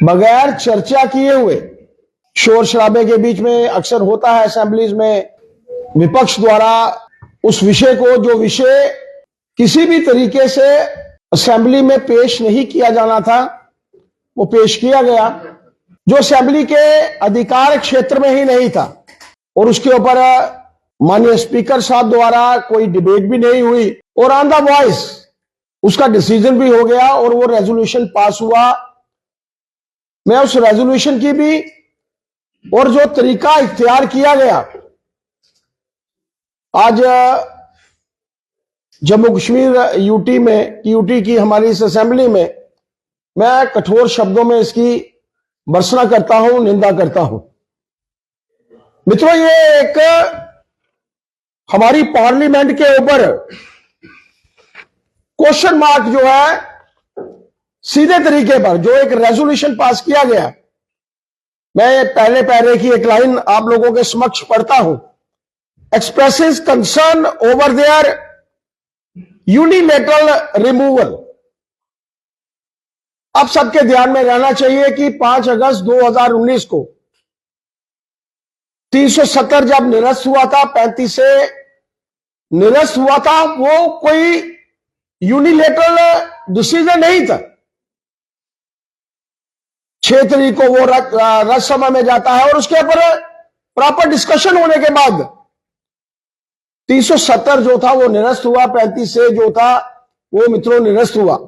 बगैर चर्चा किए हुए शोर शराबे के बीच में अक्सर होता है असेंबलीज में विपक्ष द्वारा उस विषय को, जो विषय किसी भी तरीके से असेंबली में पेश नहीं किया जाना था, वो पेश किया गया, जो असेंबली के अधिकार क्षेत्र में ही नहीं था। और उसके ऊपर माननीय स्पीकर साहब द्वारा कोई डिबेट भी नहीं हुई और ऑन द वॉइस उसका डिसीजन भी हो गया और वो रेजोल्यूशन पास हुआ। मैं उस रेजोल्यूशन की भी और जो तरीका इख्तियार किया गया, आज जम्मू कश्मीर यूटी की हमारी इस असेंबली में मैं कठोर शब्दों में इसकी भर्त्सना करता हूं, निंदा करता हूं। मित्रों, ये एक हमारी पार्लियामेंट के ऊपर क्वेश्चन मार्क जो है सीधे तरीके पर जो एक रेजोल्यूशन पास किया गया, मैं पहले पैरे की एक लाइन आप लोगों के समक्ष पढ़ता हूं। Expresses concern over their unilateral removal. अब सबके ध्यान में रहना चाहिए कि 5 अगस्त 2019 को 370 जब निरस्त हुआ था, 35 से निरस्त हुआ था, वो कोई यूनिलैटरल डिसीजन नहीं था। 6 तारीख को वो राज्यसभा में जाता है और उसके ऊपर प्रॉपर डिस्कशन होने के बाद 370 जो था वो निरस्त हुआ, 35 से जो था वो मित्रों निरस्त हुआ।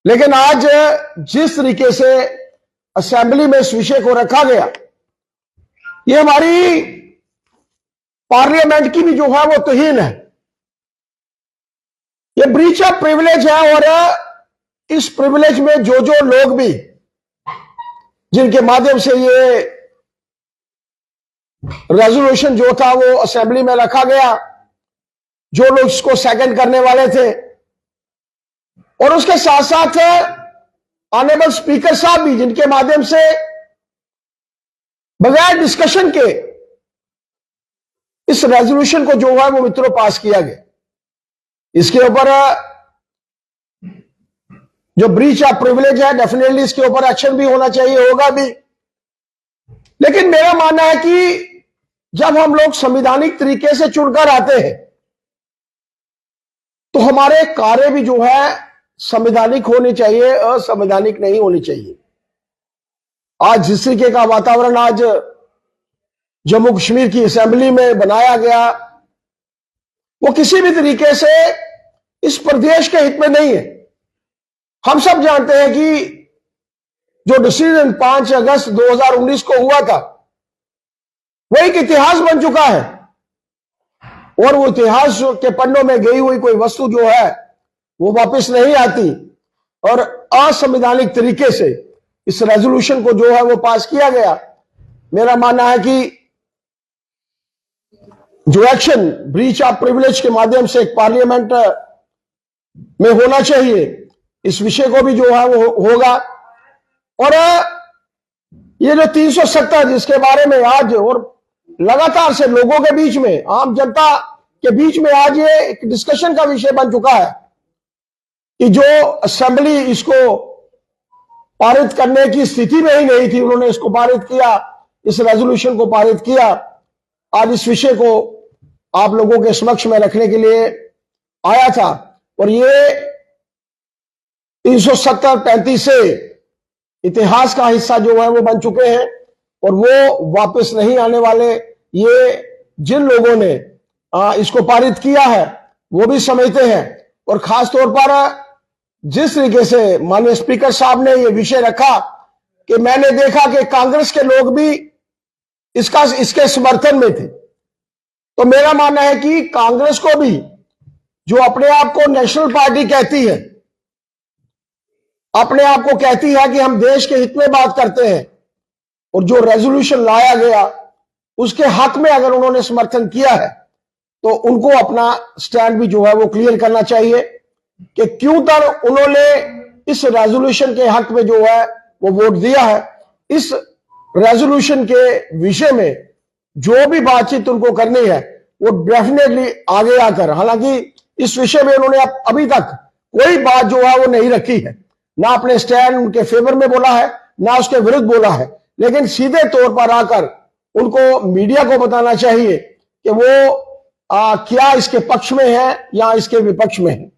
लेकिन आज जिस तरीके से असेंबली में इस विषय को रखा गया, ये हमारी पार्लियामेंट की भी जो है वो तौहीन है, ये ब्रीच ऑफ प्रिविलेज है। और इस प्रिविलेज में जो लोग भी जिनके माध्यम से ये रेजोल्यूशन जो था वो असेंबली में रखा गया, जो लोग इसको सेकंड करने वाले थे, और उसके साथ साथ ऑनरेबल स्पीकर साहब भी जिनके माध्यम से बगैर डिस्कशन के इस रेजोल्यूशन को जो है वो मित्रों पास किया गया। इसके ऊपर जो ब्रीच ऑफ प्रिविलेज है, डेफिनेटली इसके ऊपर एक्शन भी होना चाहिए, होगा भी। लेकिन मेरा मानना है कि जब हम लोग संवैधानिक तरीके से चुनकर आते हैं तो हमारे कार्य भी जो है संवैधानिक होनी चाहिए, असंवैधानिक नहीं होनी चाहिए। आज जिस तरीके का वातावरण आज जम्मू कश्मीर की असेंबली में बनाया गया, वो किसी भी तरीके से इस प्रदेश के हित में नहीं है। हम सब जानते हैं कि जो डिसीजन 5 अगस्त 2019 को हुआ था वो एक इतिहास बन चुका है, और वो इतिहास के पन्नों में गई हुई कोई वस्तु जो है वो वापस नहीं आती। और असंवैधानिक तरीके से इस रेजोल्यूशन को जो है वो पास किया गया। मेरा मानना है कि जो एक्शन ब्रीच ऑफ प्रिविलेज के माध्यम से एक पार्लियामेंट में होना चाहिए, इस विषय को भी जो है वो होगा। और ये जो 370 जिसके बारे में आज और लगातार से लोगों के बीच में, आम जनता के बीच में आज ये एक डिस्कशन का विषय बन चुका है कि जो असेंबली इसको पारित करने की स्थिति में ही नहीं थी, उन्होंने इसको पारित किया, इस रेजोल्यूशन को पारित किया। आज इस विषय को आप लोगों के समक्ष में रखने के लिए आया था, और ये 370-35 से इतिहास का हिस्सा जो है वो बन चुके हैं और वो वापस नहीं आने वाले। ये जिन लोगों ने इसको पारित किया है वो भी समझते हैं, और खास तौर पर जिस तरीके से माननीय स्पीकर साहब ने ये विषय रखा कि मैंने देखा कि कांग्रेस के लोग भी इसके समर्थन में थे। तो मेरा मानना है कि कांग्रेस को भी, जो अपने आप को नेशनल पार्टी कहती है, अपने आप को कहती है कि हम देश के हित में बात करते हैं, और जो रेजोल्यूशन लाया गया उसके हक में अगर उन्होंने समर्थन किया है तो उनको अपना स्टैंड भी जो है वो क्लियर करना चाहिए कि क्यों तर उन्होंने इस रेजोल्यूशन के हक में जो है वो वोट दिया है। इस रेजोल्यूशन के विषय में जो भी बातचीत उनको करनी है वो डेफिनेटली आगे आकर, हालांकि इस विषय में उन्होंने अभी तक कोई बात जो है वो नहीं रखी है, ना अपने स्टैंड उनके फेवर में बोला है, ना उसके विरुद्ध बोला है, लेकिन सीधे तौर पर आकर उनको मीडिया को बताना चाहिए कि वो क्या इसके पक्ष में है या इसके विपक्ष में है।